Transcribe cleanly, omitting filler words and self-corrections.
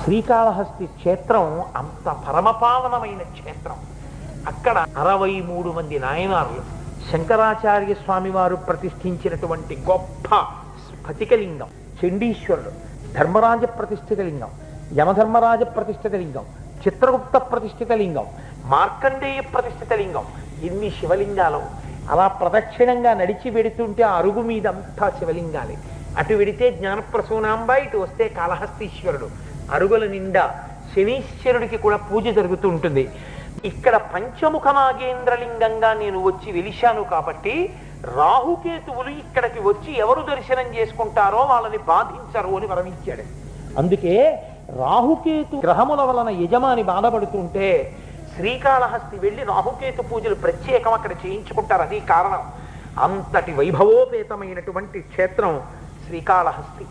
శ్రీకాళహస్తి క్షేత్రం అంత పరమపావనమైన క్షేత్రం. అక్కడ 63 మంది నాయనార్లు, శంకరాచార్య స్వామి వారు ప్రతిష్ఠించినటువంటి గొప్ప స్ఫటికలింగం, చండీశ్వరుడు, ధర్మరాజ ప్రతిష్ఠిత లింగం, యమధర్మరాజ ప్రతిష్ఠిత లింగం, చిత్రగుప్త ప్రతిష్ఠిత లింగం, మార్కండేయ ప్రతిష్ఠిత లింగం, ఇన్ని శివలింగాలు. అలా ప్రదక్షిణంగా నడిచి వెడుతుంటే ఆ అరుగు మీద అంతా శివలింగాలే. అటు వెడితే జ్ఞానప్రసూనాంబ, ఇటు వస్తే కాళహస్తీశ్వరుడు. అరుగుల నిండా శనీశ్వరుడికి కూడా పూజ జరుగుతూ ఉంటుంది. ఇక్కడ పంచముఖ నాగేంద్రలింగంగా నేను వచ్చి వెలిశాను కాబట్టి రాహుకేతువులు ఇక్కడికి వచ్చి ఎవరు దర్శనం చేసుకుంటారో వాళ్ళని బాధించరు అని వరమించాడు. అందుకే రాహుకేతు గ్రహముల వలన యజమాని బాధపడుతుంటే శ్రీకాళహస్తి వెళ్ళి రాహుకేతు పూజలు ప్రత్యేకం అక్కడ చేయించుకుంటారు. అది కారణం. అంతటి వైభవోపేతమైనటువంటి క్షేత్రం శ్రీకాళహస్తి.